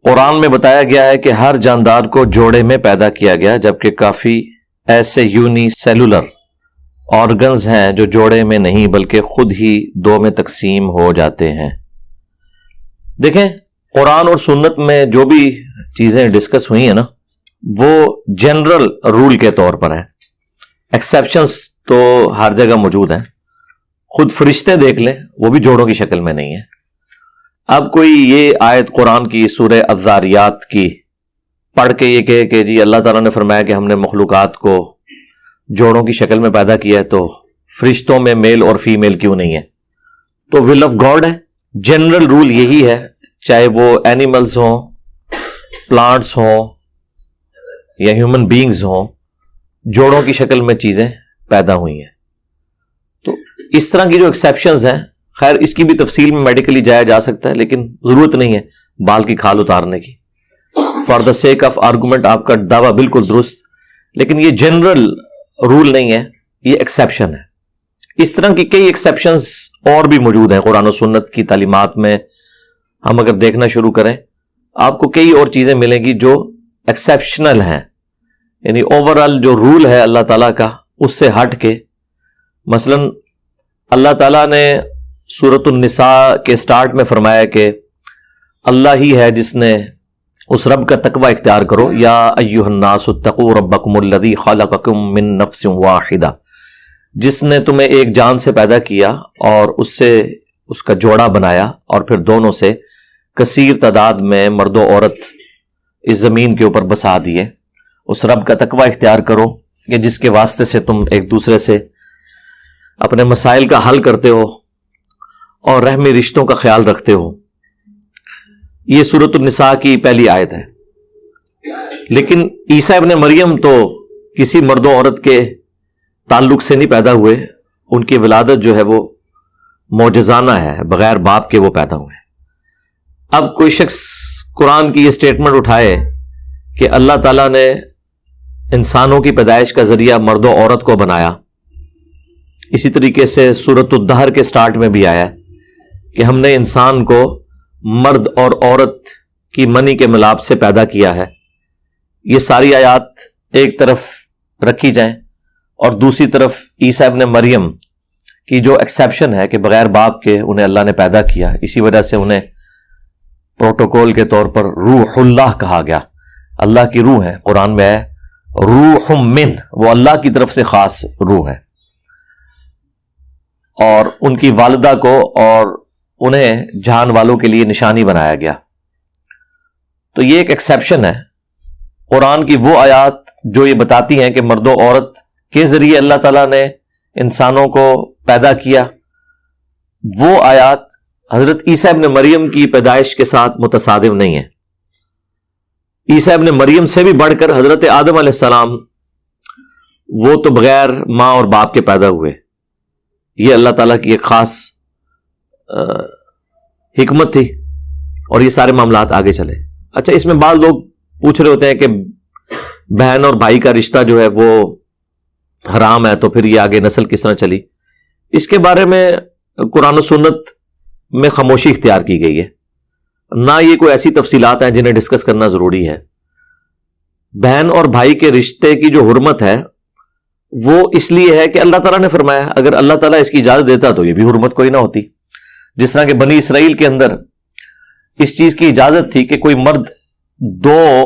قرآن میں بتایا گیا ہے کہ ہر جاندار کو جوڑے میں پیدا کیا گیا، جبکہ کافی ایسے یونی سیلولر آرگنز ہیں جو جوڑے میں نہیں بلکہ خود ہی دو میں تقسیم ہو جاتے ہیں۔ دیکھیں، قرآن اور سنت میں جو بھی چیزیں ڈسکس ہوئی ہیں نا، وہ جنرل رول کے طور پر ہیں۔ ایکسیپشنز تو ہر جگہ موجود ہیں۔ خود فرشتے دیکھ لیں، وہ بھی جوڑوں کی شکل میں نہیں ہیں۔ اب کوئی یہ آیت قرآن کی سورہ الذاریات کی پڑھ کے یہ کہے کہ جی اللہ تعالیٰ نے فرمایا کہ ہم نے مخلوقات کو جوڑوں کی شکل میں پیدا کیا ہے، تو فرشتوں میں میل اور فیمیل کیوں نہیں ہے؟ تو ول آف گاڈ ہے۔ جنرل رول یہی ہے، چاہے وہ اینیملز ہوں، پلانٹس ہوں یا ہیومن بینگز ہوں، جوڑوں کی شکل میں چیزیں پیدا ہوئی ہیں۔ تو اس طرح کی جو ایکسیپشنز ہیں، خیر اس کی بھی تفصیل میں میڈیکلی جایا جا سکتا ہے، لیکن ضرورت نہیں ہے بال کی کھال اتارنے کی۔ For the sake of argument آپ کا دعویٰ بالکل درست، لیکن یہ جنرل رول نہیں ہے، یہ ایکسیپشن ہے۔ اس طرح کی کئی ایکسیپشنز اور بھی موجود ہیں قرآن و سنت کی تعلیمات میں۔ ہم اگر دیکھنا شروع کریں، آپ کو کئی اور چیزیں ملیں گی جو ایکسیپشنل ہیں، یعنی اوورآل جو رول ہے اللہ تعالیٰ کا اس سے ہٹ کے۔ مثلا اللہ تعالیٰ نے سورۃ النساء کے سٹارٹ میں فرمایا کہ اللہ ہی ہے جس نے اس رب کا تقوی اختیار کرو، یا ایھا الناس اتقوا ربکم الذی خلقکم من نفس واحدہ، جس نے تمہیں ایک جان سے پیدا کیا اور اس سے اس کا جوڑا بنایا، اور پھر دونوں سے کثیر تعداد میں مرد و عورت اس زمین کے اوپر بسا دیے۔ اس رب کا تقوی اختیار کرو کہ جس کے واسطے سے تم ایک دوسرے سے اپنے مسائل کا حل کرتے ہو اور رحمی رشتوں کا خیال رکھتے ہو۔ یہ سورۃ النساء کی پہلی آیت ہے۔ لیکن عیسیٰ ابن مریم تو کسی مرد و عورت کے تعلق سے نہیں پیدا ہوئے، ان کی ولادت جو ہے وہ معجزانہ ہے، بغیر باپ کے وہ پیدا ہوئے۔ اب کوئی شخص قرآن کی یہ سٹیٹمنٹ اٹھائے کہ اللہ تعالیٰ نے انسانوں کی پیدائش کا ذریعہ مرد و عورت کو بنایا، اسی طریقے سے سورۃ الدہر کے سٹارٹ میں بھی آیا کہ ہم نے انسان کو مرد اور عورت کی منی کے ملاپ سے پیدا کیا ہے۔ یہ ساری آیات ایک طرف رکھی جائیں اور دوسری طرف عیسیٰ ابن مریم کی جو ایکسیپشن ہے کہ بغیر باپ کے انہیں اللہ نے پیدا کیا، اسی وجہ سے انہیں پروٹوکول کے طور پر روح اللہ کہا گیا۔ اللہ کی روح ہے، قرآن میں ہے روح من، وہ اللہ کی طرف سے خاص روح ہے۔ اور ان کی والدہ کو اور انہیں جہان والوں کے لیے نشانی بنایا گیا۔ تو یہ ایک ایکسیپشن ہے۔ قرآن کی وہ آیات جو یہ بتاتی ہیں کہ مرد و عورت کے ذریعے اللہ تعالیٰ نے انسانوں کو پیدا کیا، وہ آیات حضرت عیسیٰ ابن مریم کی پیدائش کے ساتھ متصادم نہیں ہے۔ عیسیٰ ابن مریم سے بھی بڑھ کر حضرت آدم علیہ السلام، وہ تو بغیر ماں اور باپ کے پیدا ہوئے۔ یہ اللہ تعالیٰ کی ایک خاص حکمت تھی، اور یہ سارے معاملات آگے چلے۔ اچھا، اس میں بعض لوگ پوچھ رہے ہوتے ہیں کہ بہن اور بھائی کا رشتہ جو ہے وہ حرام ہے، تو پھر یہ آگے نسل کس طرح چلی؟ اس کے بارے میں قرآن و سنت میں خاموشی اختیار کی گئی ہے، نہ یہ کوئی ایسی تفصیلات ہیں جنہیں ڈسکس کرنا ضروری ہے۔ بہن اور بھائی کے رشتے کی جو حرمت ہے وہ اس لیے ہے کہ اللہ تعالیٰ نے فرمایا، اگر اللہ تعالیٰ اس کی اجازت دیتا تو یہ بھی حرمت کوئی نہ ہوتی۔ جس طرح کہ بنی اسرائیل کے اندر اس چیز کی اجازت تھی کہ کوئی مرد دو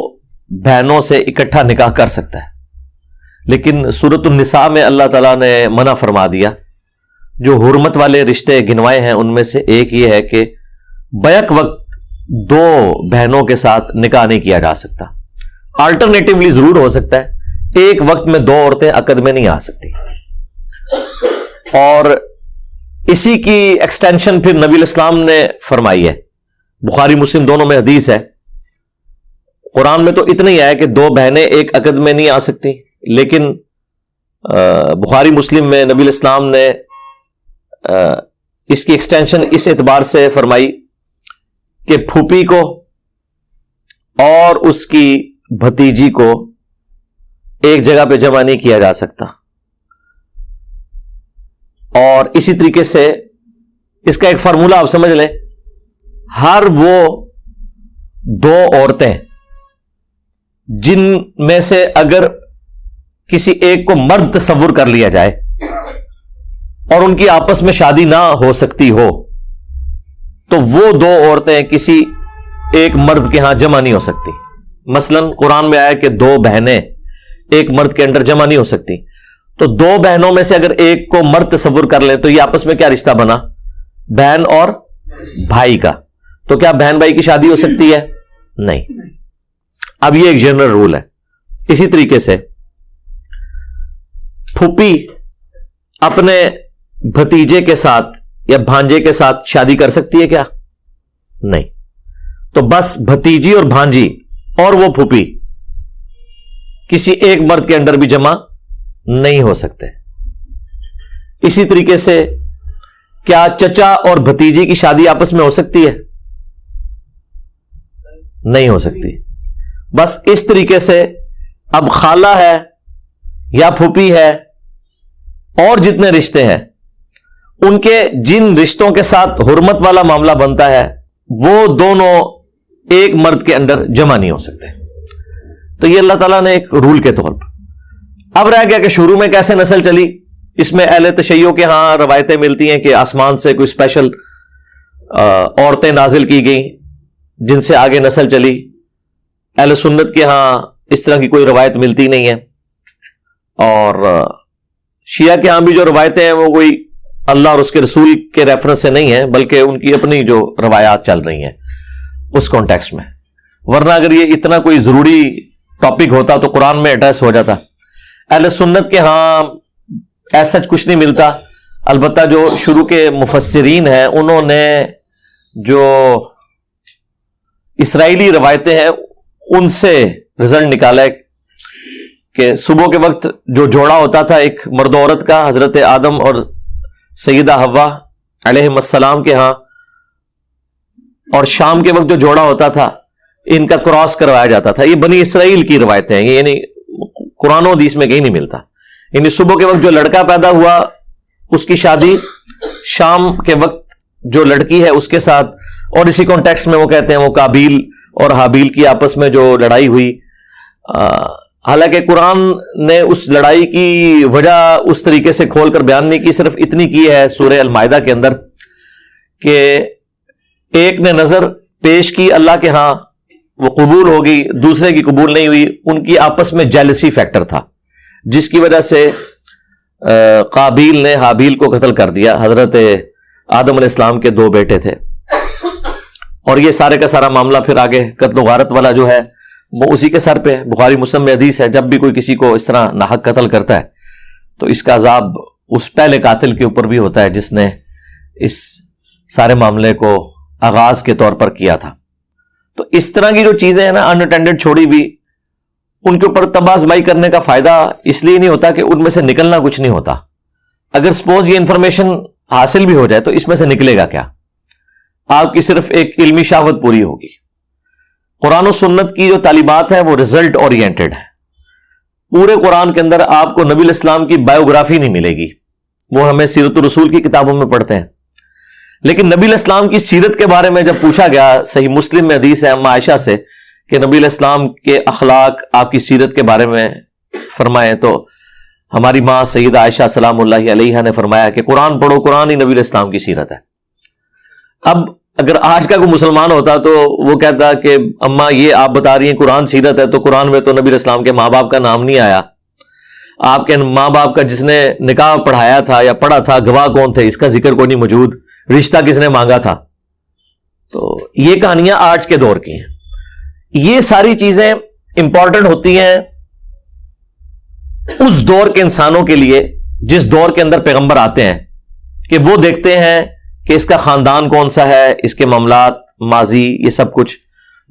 بہنوں سے اکٹھا نکاح کر سکتا ہے، لیکن سورۃ النساء میں اللہ تعالیٰ نے منع فرما دیا۔ جو حرمت والے رشتے گنوائے ہیں ان میں سے ایک یہ ہے کہ بیک وقت دو بہنوں کے ساتھ نکاح نہیں کیا جا سکتا۔ آلٹرنیٹیولی ضرور ہو سکتا ہے، ایک وقت میں دو عورتیں عقد میں نہیں آ سکتی۔ اور اسی کی ایکسٹینشن پھر نبی الاسلام نے فرمائی ہے، بخاری مسلم دونوں میں حدیث ہے۔ قرآن میں تو اتنا ہی ہے کہ دو بہنیں ایک عقد میں نہیں آ سکتی، لیکن بخاری مسلم میں نبی الاسلام نے اس کی ایکسٹینشن اس اعتبار سے فرمائی کہ پھوپھی کو اور اس کی بھتیجی کو ایک جگہ پہ جمع نہیں کیا جا سکتا۔ اور اسی طریقے سے اس کا ایک فارمولہ آپ سمجھ لیں، ہر وہ دو عورتیں جن میں سے اگر کسی ایک کو مرد تصور کر لیا جائے اور ان کی آپس میں شادی نہ ہو سکتی ہو تو وہ دو عورتیں کسی ایک مرد کے ہاں جمع نہیں ہو سکتی. مثلا قرآن میں آیا کہ دو بہنیں ایک مرد کے اندر جمع نہیں ہو سکتی. تو دو بہنوں میں سے اگر ایک کو مرد تصور کر لیں تو یہ آپس میں کیا رشتہ بنا؟ بہن اور بھائی کا. تو کیا بہن بھائی کی شادی ہو سکتی ہے؟ نہیں. اب یہ ایک جنرل رول ہے. اسی طریقے سے پھوپھی اپنے بھتیجے کے ساتھ یا بھانجے کے ساتھ شادی کر سکتی ہے کیا؟ نہیں. تو بس بھتیجی اور بھانجی اور وہ پھوپھی کسی ایک مرد کے اندر بھی جمع نہیں ہو سکتے. اسی طریقے سے کیا چچا اور بھتیجی کی شادی آپس میں ہو سکتی ہے؟ نہیں ہو سکتی. بس اس طریقے سے اب خالہ ہے یا پھوپھی ہے اور جتنے رشتے ہیں ان کے جن رشتوں کے ساتھ حرمت والا معاملہ بنتا ہے وہ دونوں ایک مرد کے اندر جمع نہیں ہو سکتے. تو یہ اللہ تعالیٰ نے ایک رول کے طور پر. اب رہ گیا کہ شروع میں کیسے نسل چلی. اس میں اہل تشیع کے ہاں روایتیں ملتی ہیں کہ آسمان سے کوئی اسپیشل عورتیں نازل کی گئیں جن سے آگے نسل چلی. اہل سنت کے ہاں اس طرح کی کوئی روایت ملتی نہیں ہے. اور شیعہ کے ہاں بھی جو روایتیں ہیں وہ کوئی اللہ اور اس کے رسول کے ریفرنس سے نہیں ہیں بلکہ ان کی اپنی جو روایات چل رہی ہیں اس کانٹیکسٹ میں. ورنہ اگر یہ اتنا کوئی ضروری ٹاپک ہوتا تو قرآن میں ایڈریس ہو جاتا. اہل سنت کے ہاں ایسا کچھ نہیں ملتا. البتہ جو شروع کے مفسرین ہیں انہوں نے جو اسرائیلی روایتیں ہیں ان سے رزلٹ نکالا ہے کہ صبح کے وقت جو جوڑا ہوتا تھا ایک مرد و عورت کا حضرت آدم اور سیدہ حوا علیہم السلام کے ہاں، اور شام کے وقت جو جوڑا ہوتا تھا ان کا کراس کروایا جاتا تھا. یہ بنی اسرائیل کی روایتیں ہیں، یعنی قرآن و حدیث میں کہیں نہیں ملتا. یعنی صبح کے وقت جو لڑکا پیدا ہوا اس کی شادی شام کے وقت جو لڑکی ہے اس کے ساتھ. اور اسی کانٹیکسٹ میں وہ کہتے ہیں وہ قابیل اور حابیل کی آپس میں جو لڑائی ہوئی، حالانکہ قرآن نے اس لڑائی کی وجہ اس طریقے سے کھول کر بیان نہیں کی، صرف اتنی کی ہے سورہ المائدہ کے اندر کہ ایک نے نظر پیش کی اللہ کے ہاں وہ قبول ہو گئی، دوسرے کی قبول نہیں ہوئی. ان کی آپس میں جیلسی فیکٹر تھا جس کی وجہ سے قابیل نے حابیل کو قتل کر دیا. حضرت آدم علیہ السلام کے دو بیٹے تھے. اور یہ سارے کا سارا معاملہ پھر آگے قتل و غارت والا جو ہے وہ اسی کے سر پہ. بخاری مسلم میں حدیث ہے جب بھی کوئی کسی کو اس طرح ناحق قتل کرتا ہے تو اس کا عذاب اس پہلے قاتل کے اوپر بھی ہوتا ہے جس نے اس سارے معاملے کو آغاز کے طور پر کیا تھا. تو اس طرح کی جو چیزیں ہیں نا ان اٹینڈڈ چھوڑی ہوئی، ان کے اوپر تباہ آزمائی کرنے کا فائدہ اس لیے نہیں ہوتا کہ ان میں سے نکلنا کچھ نہیں ہوتا. اگر سپوز یہ انفارمیشن حاصل بھی ہو جائے تو اس میں سے نکلے گا کیا؟ آپ کی صرف ایک علمی شہوت پوری ہوگی. قرآن و سنت کی جو تعلیمات ہیں وہ رزلٹ اورینٹڈ ہے. پورے قرآن کے اندر آپ کو نبی الاسلام کی بایوگرافی نہیں ملے گی، وہ ہمیں سیرت الرسول کی کتابوں میں پڑھتے ہیں. لیکن نبی الاسلام کی سیرت کے بارے میں جب پوچھا گیا، صحیح مسلم میں حدیث ہے اما عائشہ سے کہ نبی الاسلام کے اخلاق آپ کی سیرت کے بارے میں فرمائیں، تو ہماری ماں سیدہ عائشہ سلام اللہ علیہا نے فرمایا کہ قرآن پڑھو، قرآن ہی نبی الاسلام کی سیرت ہے. اب اگر آج کا کوئی مسلمان ہوتا تو وہ کہتا کہ اماں یہ آپ بتا رہی ہیں قرآن سیرت ہے، تو قرآن میں تو نبی الاسلام کے ماں باپ کا نام نہیں آیا. آپ کے ماں باپ کا جس نے نکاح پڑھایا تھا یا پڑھا تھا گواہ کون تھے، اس کا ذکر کوئی نہیں موجود. رشتہ کس نے مانگا تھا. تو یہ کہانیاں آج کے دور کی ہیں. یہ ساری چیزیں امپورٹنٹ ہوتی ہیں اس دور کے انسانوں کے لیے جس دور کے اندر پیغمبر آتے ہیں، کہ وہ دیکھتے ہیں کہ اس کا خاندان کون سا ہے، اس کے معاملات ماضی یہ سب کچھ.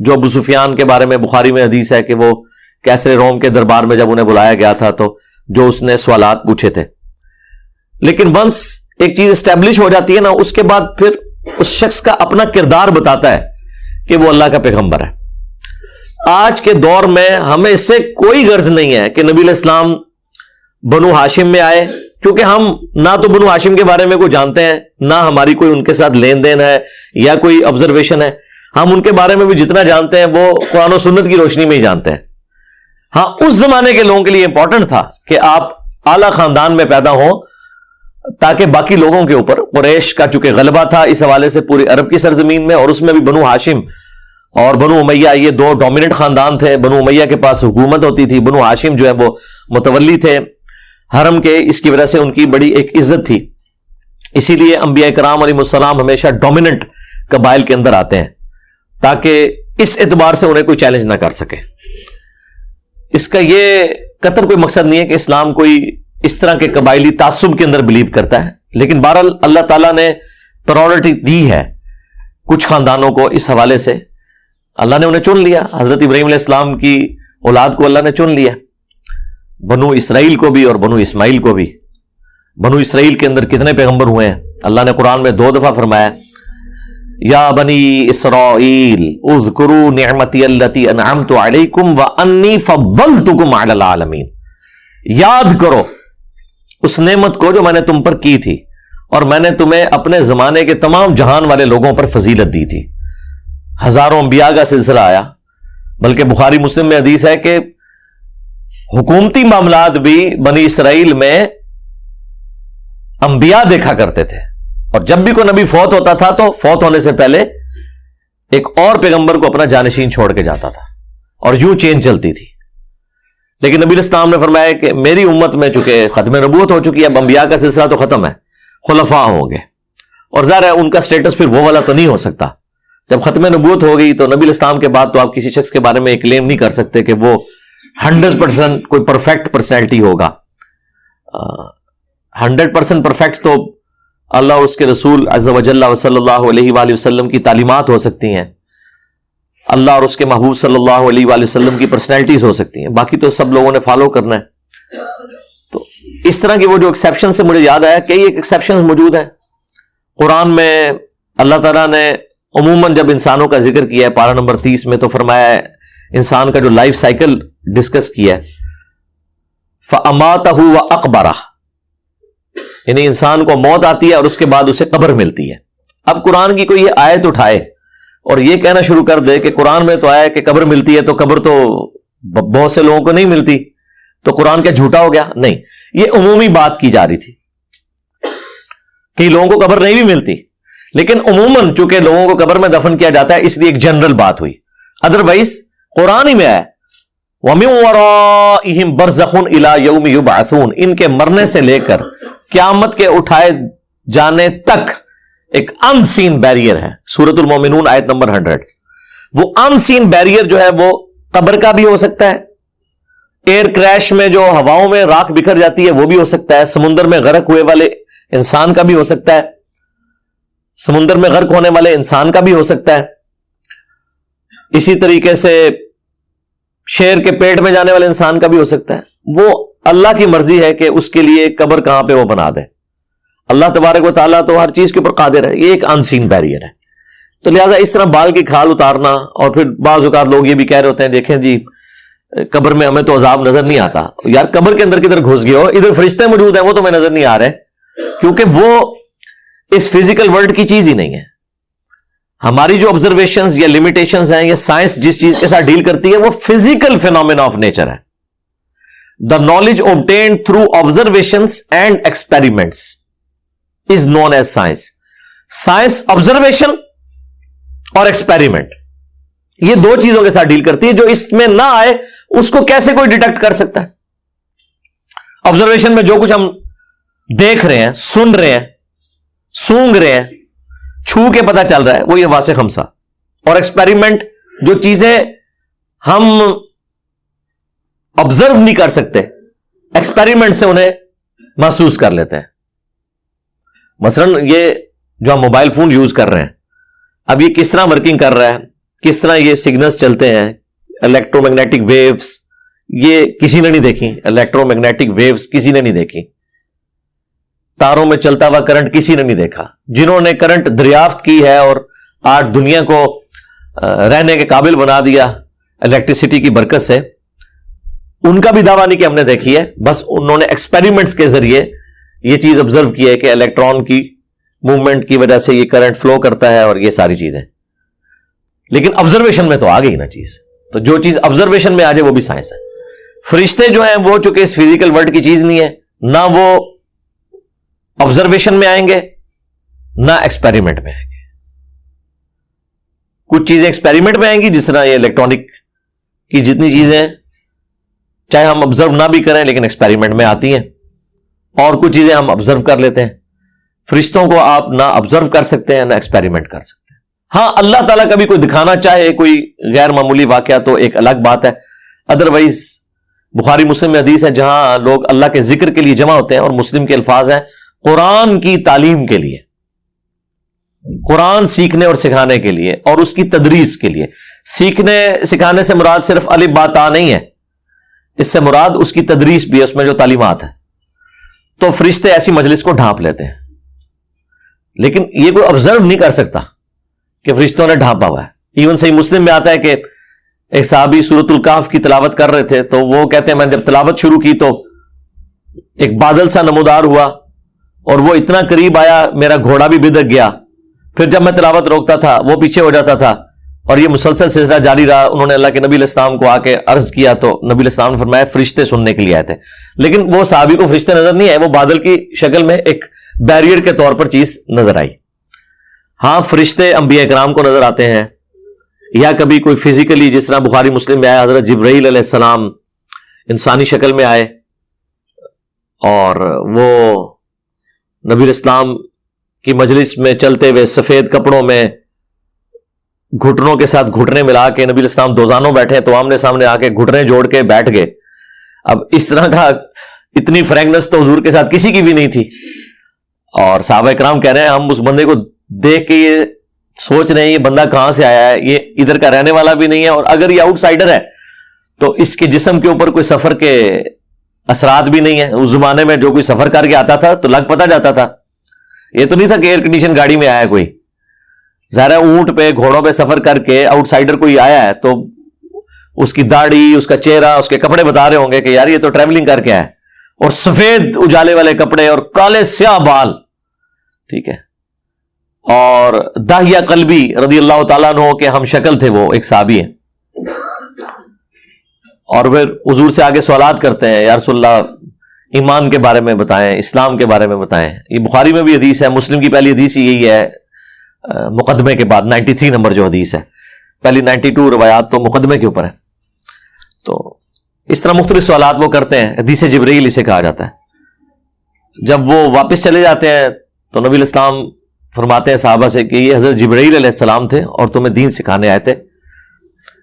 جو ابو سفیان کے بارے میں بخاری میں حدیث ہے کہ وہ کیسر روم کے دربار میں جب انہیں بلایا گیا تھا تو جو اس نے سوالات پوچھے تھے. لیکن ونس ایک چیز اسٹیبلش ہو جاتی ہے نا، اس کے بعد پھر اس شخص کا اپنا کردار بتاتا ہے کہ وہ اللہ کا پیغمبر ہے. آج کے دور میں ہمیں اس سے کوئی غرض نہیں ہے کہ نبی علیہ السلام بنو ہاشم میں آئے، کیونکہ ہم نہ تو بنو ہاشم کے بارے میں کوئی جانتے ہیں، نہ ہماری کوئی ان کے ساتھ لین دین ہے یا کوئی آبزرویشن ہے. ہم ان کے بارے میں بھی جتنا جانتے ہیں وہ قرآن و سنت کی روشنی میں ہی جانتے ہیں. ہاں اس زمانے کے لوگوں کے لیے امپورٹنٹ تھا کہ آپ اعلی خاندان میں پیدا ہوں تاکہ باقی لوگوں کے اوپر قریش کا چونکہ غلبہ تھا اس حوالے سے پوری عرب کی سرزمین میں, اور اس میں بھی بنو ہاشم اور بنو امیہ یہ دو ڈومیننٹ خاندان تھے. بنو امیہ کے پاس حکومت ہوتی تھی, بنو ہاشم جو ہے وہ متولی تھے حرم کے, اس کی وجہ سے ان کی بڑی ایک عزت تھی. اسی لیے انبیاء کرام علیہ السلام ہمیشہ ڈومیننٹ قبائل کے اندر آتے ہیں تاکہ اس اعتبار سے انہیں کوئی چیلنج نہ کر سکے. اس کا یہ قطر کوئی مقصد نہیں ہے کہ اسلام کوئی اس طرح کے قبائلی تعصب کے اندر بلیو کرتا ہے, لیکن بہرحال اللہ تعالیٰ نے پرائورٹی دی ہے کچھ خاندانوں کو. اس حوالے سے اللہ نے انہیں چن لیا. حضرت ابراہیم علیہ السلام کی اولاد کو اللہ نے چن لیا, بنو اسرائیل کو بھی اور بنو اسماعیل کو بھی. بنو اسرائیل کے اندر کتنے پیغمبر ہوئے ہیں؟ اللہ نے قرآن میں 2 دفعہ فرمایا یا بنی اسرائیل اذکروا نعمتی التی انعمت علیکم وانی فضلتکم علی العالمین. یاد کرو اس نعمت کو جو میں نے تم پر کی تھی اور میں نے تمہیں اپنے زمانے کے تمام جہان والے لوگوں پر فضیلت دی تھی. ہزاروں انبیاء کا سلسلہ آیا, بلکہ بخاری مسلم میں حدیث ہے کہ حکومتی معاملات بھی بنی اسرائیل میں انبیاء دیکھا کرتے تھے, اور جب بھی کوئی نبی فوت ہوتا تھا تو فوت ہونے سے پہلے ایک اور پیغمبر کو اپنا جانشین چھوڑ کے جاتا تھا, اور یوں چین چلتی تھی. لیکن نبی الاسلام نے فرمایا کہ میری امت میں چونکہ ختم نبوت ہو چکی ہے, اب انبیاء کا سلسلہ تو ختم ہے, خلفاء ہوں گے, اور ظاہر ہے ان کا سٹیٹس پھر وہ والا تو نہیں ہو سکتا. جب ختم نبوت ہو گئی تو نبی الاسلام کے بعد تو آپ کسی شخص کے بارے میں کلیم نہیں کر سکتے کہ وہ 100% کوئی پرفیکٹ پرسنالٹی ہوگا. 100% پرفیکٹ تو اللہ اور اس کے رسول عز و جل صلی اللہ علیہ وآلہ وسلم کی تعلیمات ہو سکتی ہیں, اللہ اور اس کے محبوب صلی اللہ علیہ وآلہ وسلم کی پرسنالٹیز ہو سکتی ہیں, باقی تو سب لوگوں نے فالو کرنا ہے. تو اس طرح کی وہ جو ایکسیپشن سے مجھے یاد آیا, کئی ایک ایکسیپشن موجود ہیں قرآن میں. اللہ تعالیٰ نے عموماً جب انسانوں کا ذکر کیا ہے پارہ نمبر 30 میں تو فرمایا ہے انسان کا جو لائف سائیکل ڈسکس کیا ہے فَأَمَاتَهُ وَأَقْبَرَهُ, یعنی انسان کو موت آتی ہے اور اس کے بعد اسے قبر ملتی ہے. اب قرآن کی کوئی یہ آیت اٹھائے اور یہ کہنا شروع کر دے کہ قرآن میں تو آیا ہے کہ قبر ملتی ہے, تو قبر تو بہت سے لوگوں کو نہیں ملتی, تو قرآن کیا جھوٹا ہو گیا؟ نہیں, یہ عمومی بات کی جا رہی تھی. کئی لوگوں کو قبر نہیں بھی ملتی, لیکن عموماً چونکہ لوگوں کو قبر میں دفن کیا جاتا ہے اس لیے ایک جنرل بات ہوئی. ادروائز قرآن ہی میں آیا وَمِن وَرَائِهِمْ بَرْزَخٌ إِلَى يَوْمِ يُبْعَثُونَ, ان کے مرنے سے لے کر قیامت کے اٹھائے جانے تک ایک ان سین بیریئر ہے. سورۃ المومنون آیت نمبر 100. وہ ان سین بیریئر جو ہے وہ قبر کا بھی ہو سکتا ہے, ایئر کریش میں جو ہواؤں میں راکھ بکھر جاتی ہے وہ بھی ہو سکتا ہے, سمندر میں غرق ہوئے والے انسان کا بھی ہو سکتا ہے, سمندر میں غرق ہونے والے انسان کا بھی ہو سکتا ہے, اسی طریقے سے شیر کے پیٹ میں جانے والے انسان کا بھی ہو سکتا ہے. وہ اللہ کی مرضی ہے کہ اس کے لیے قبر کہاں پہ وہ بنا دے. اللہ تبارک و تعالیٰ تو ہر چیز کے اوپر قادر ہے, یہ ایک ان سین بیریئر ہے. تو لہٰذا اس طرح بال کی کھال اتارنا, اور پھر بعض اوقات لوگ یہ بھی کہہ رہے ہوتے ہیں دیکھیں جی قبر میں ہمیں تو عذاب نظر نہیں آتا. یار قبر کے اندر کدھر گھس گئے ہو, ادھر فرشتے موجود ہیں وہ تو ہمیں نظر نہیں آ رہے, کیونکہ وہ اس فزیکل ورلڈ کی چیز ہی نہیں ہے. ہماری جو آبزرویشنز یا لمیٹیشنز ہیں یا سائنس جس چیز کے ساتھ ڈیل کرتی ہے وہ فزیکل فینومینا آف نیچر ہے. The knowledge obtained through observations and experiments is known as science. Science observation اور ایکسپیریمنٹ یہ دو چیزوں کے ساتھ ڈیل کرتی ہے. جو اس میں نہ آئے اس کو کیسے کوئی ڈیٹیکٹ کر سکتا ہے؟ آبزرویشن میں جو کچھ ہم دیکھ رہے ہیں, سن رہے ہیں, سونگ رہے ہیں, چھو کے پتہ چل رہا ہے وہ یہ واسع خمسہ. اور ایکسپیریمنٹ جو چیزیں ہم آبزرو نہیں کر سکتے ایکسپیریمنٹ سے انہیں محسوس کر لیتے ہیں. مثلا یہ جو ہم موبائل فون یوز کر رہے ہیں اب یہ کس طرح ورکنگ کر رہا ہے, کس طرح یہ سگنلز چلتے ہیں, الیکٹرو میگنیٹک ویوز, یہ کسی نے نہیں دیکھی. الیکٹرو میگنیٹک ویوز کسی نے نہیں دیکھی. تاروں میں چلتا ہوا کرنٹ کسی نے نہیں دیکھا. جنہوں نے کرنٹ دریافت کی ہے اور آج دنیا کو رہنے کے قابل بنا دیا الیکٹریسٹی کی برکت سے, ان کا بھی دعویٰ نہیں کہ ہم نے دیکھی ہے, بس انہوں نے ایکسپیریمنٹس کے ذریعے یہ چیز آبزرو کی ہے کہ الیکٹران کی موومنٹ کی وجہ سے یہ کرنٹ فلو کرتا ہے اور یہ ساری چیزیں. لیکن آبزرویشن میں تو آ گئی نا چیز. تو جو چیز آبزرویشن میں آ جائے وہ بھی سائنس ہے. فرشتے جو ہیں وہ چونکہ اس فزیکل ورلڈ کی چیز نہیں ہے, نہ وہ آبزرویشن میں آئیں گے نہ ایکسپیریمنٹ میں آئیں گے. کچھ چیزیں ایکسپیریمنٹ میں آئیں گی, جس طرح یہ الیکٹرانک کی جتنی چیزیں چاہے ہم آبزرو نہ بھی کریں لیکن ایکسپیریمنٹ میں آتی ہیں, اور کچھ چیزیں ہم آبزرو کر لیتے ہیں. فرشتوں کو آپ نہ آبزرو کر سکتے ہیں نہ ایکسپیریمنٹ کر سکتے ہیں. ہاں اللہ تعالیٰ کبھی کوئی دکھانا چاہے کوئی غیر معمولی واقعہ تو ایک الگ بات ہے. ادروائز بخاری مسلم میں حدیث ہے جہاں لوگ اللہ کے ذکر کے لیے جمع ہوتے ہیں, اور مسلم کے الفاظ ہیں قرآن کی تعلیم کے لیے, قرآن سیکھنے اور سکھانے کے لیے, اور اس کی تدریس کے لیے. سیکھنے سکھانے سے مراد صرف الف با تا نہیں ہے, اس سے مراد اس کی تدریس بھی ہے, اس میں جو تعلیمات ہے. تو فرشتے ایسی مجلس کو ڈھانپ لیتے ہیں, لیکن یہ کوئی آبزرو نہیں کر سکتا کہ فرشتوں نے ڈھانپا ہوا ہے. ایون صحیح مسلم میں آتا ہے کہ ایک صحابی سورۃ الکہف کی تلاوت کر رہے تھے, تو وہ کہتے ہیں میں نے جب تلاوت شروع کی تو ایک بادل سا نمودار ہوا, اور وہ اتنا قریب آیا میرا گھوڑا بھی بدک گیا. پھر جب میں تلاوت روکتا تھا وہ پیچھے ہو جاتا تھا, اور یہ مسلسل سلسلہ جاری رہا. انہوں نے اللہ کے نبی علیہ السلام کو آ کے عرض کیا, تو نبی علیہ السلام نے فرمایا فرشتے سننے کے لیے آئے تھے. لیکن وہ صحابی کو فرشتے نظر نہیں آئے, وہ بادل کی شکل میں ایک بیریئر کے طور پر چیز نظر آئی. ہاں فرشتے انبیاء کرام کو نظر آتے ہیں, یا کبھی کوئی فزیکلی, جس طرح بخاری مسلم میں آیا حضرت جبرائیل علیہ السلام انسانی شکل میں آئے, اور وہ نبی علیہ السلام کی مجلس میں چلتے ہوئے سفید کپڑوں میں گھٹنوں کے ساتھ گھٹنے ملا کے, نبی علیہ السلام دوزانوں بیٹھے تو آمنے سامنے آ کے گھٹنے جوڑ کے بیٹھ گئے. اب اس طرح کا اتنی فرینکنس تو حضور کے ساتھ کسی کی بھی نہیں تھی, اور صحابہ کرام کہہ رہے ہیں ہم اس بندے کو دیکھ کے یہ سوچ رہے ہیں یہ بندہ کہاں سے آیا ہے, یہ ادھر کا رہنے والا بھی نہیں ہے, اور اگر یہ آؤٹ سائڈر ہے تو اس کے جسم کے اوپر کوئی سفر کے اثرات بھی نہیں ہے. اس زمانے میں جو کوئی سفر کر کے آتا تھا تو لگ پتا جاتا تھا, یہ تو نہیں تھا کہ ایئر کنڈیشن گاڑی میں آیا کوئی. ظاہر ہے اونٹ پہ گھوڑوں پہ سفر کر کے آؤٹ سائڈر کوئی آیا ہے تو اس کی داڑھی, اس کا چہرہ, اس کے کپڑے بتا رہے ہوں گے کہ یار یہ تو ٹریولنگ کر کے آیا ہے, اور سفید اجالے والے کپڑے اور کالے سیاہ بال, ٹھیک ہے. اور داہیہ قلبی رضی اللہ تعالیٰ عنہ کے ہم شکل تھے, وہ ایک صحابی ہیں, اور پھر حضور سے آگے سوالات کرتے ہیں, یا رسول اللہ ایمان کے بارے میں بتائیں, اسلام کے بارے میں بتائیں. یہ بخاری میں بھی حدیث ہے, مسلم کی پہلی حدیث یہی ہے مقدمے کے بعد, 93 نمبر جو حدیث ہے, پہلی 92 روایات تو مقدمے کے اوپر ہے. تو اس طرح مختلف سوالات وہ کرتے ہیں, حدیث جبرائیل اسے کہا جاتا ہے. جب وہ واپس چلے جاتے ہیں تو نبی علیہ السلام فرماتے ہیں صحابہ سے کہ یہ حضرت جبرائیل علیہ السلام تھے اور تمہیں دین سکھانے آئے تھے.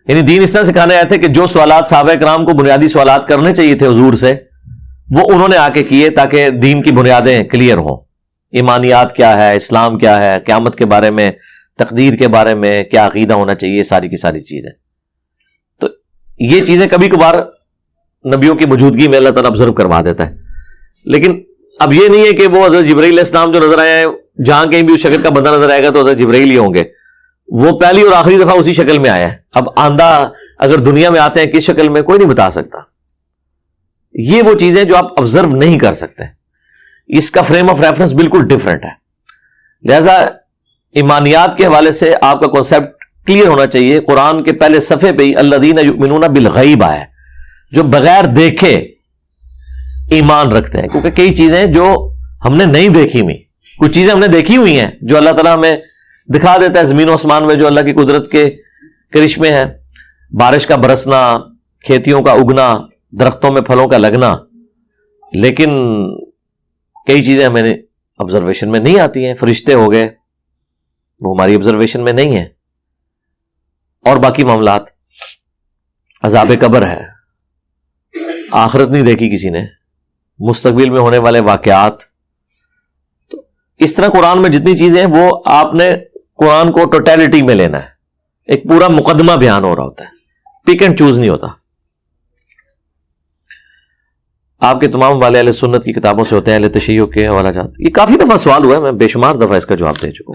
یعنی دین اس طرح سکھانے آئے تھے کہ جو سوالات صحابہ کرام کو بنیادی سوالات کرنے چاہیے تھے حضور سے, وہ انہوں نے آ کے کیے تاکہ دین کی بنیادیں کلیئر ہوں. ایمانیات کیا ہے, اسلام کیا ہے, قیامت کے بارے میں, تقدیر کے بارے میں کیا عقیدہ ہونا چاہیے, ساری کی ساری چیزیں. تو یہ چیزیں کبھی کبھار نبیوں کی موجودگی میں اللہ تعالیٰ آبزرو کروا دیتا ہے. لیکن اب یہ نہیں ہے کہ وہ حضرت جبرائیل علیہ السلام جو نظر آئے ہیں, جہاں کہیں بھی اس شکل کا بندہ نظر آئے گا تو حضرت جبرائیل ہی ہوں گے. وہ پہلی اور آخری دفعہ اسی شکل میں آیا ہے. اب آندہ اگر دنیا میں آتے ہیں کس شکل میں کوئی نہیں بتا سکتا. یہ وہ چیزیں جو آپ آبزرو نہیں کر سکتے, اس کا فریم آف ریفرنس بالکل ڈیفرنٹ ہے. لہذا ایمانیات کے حوالے سے آپ کا کانسیپٹ کلیئر ہونا چاہیے. قرآن کے پہلے صفحے پہ ہی الذین یؤمنون بالغیب آیا ہے, جو بغیر دیکھے ایمان رکھتے ہیں. کیونکہ کئی چیزیں جو ہم نے نہیں دیکھی ہوئی, کچھ چیزیں ہم نے دیکھی ہوئی ہیں جو اللہ تعالیٰ ہمیں دکھا دیتا ہے زمین و آسمان میں, جو اللہ کی قدرت کے کرشمے ہیں, بارش کا برسنا, کھیتیوں کا اگنا, درختوں میں پھلوں کا لگنا. لیکن کئی چیزیں ہمیں آبزرویشن میں نہیں آتی ہیں. فرشتے ہو گئے وہ ہماری آبزرویشن میں نہیں ہیں, اور باقی معاملات, عذاب قبر ہے, آخرت نہیں دیکھی کسی نے, مستقبل میں ہونے والے واقعات. تو اس طرح قرآن میں جتنی چیزیں ہیں وہ آپ نے قرآن کو ٹوٹیلٹی میں لینا ہے. ایک پورا مقدمہ بیان ہو رہا ہوتا ہے, پک اینڈ چوز نہیں ہوتا. آپ کے تمام والے اہل سنت کی کتابوں سے ہوتے ہیں, اہل تشیع کے حوالہ جات. یہ کافی دفعہ سوال ہوا ہے, میں بے شمار دفعہ اس کا جواب دے چکا ہوں.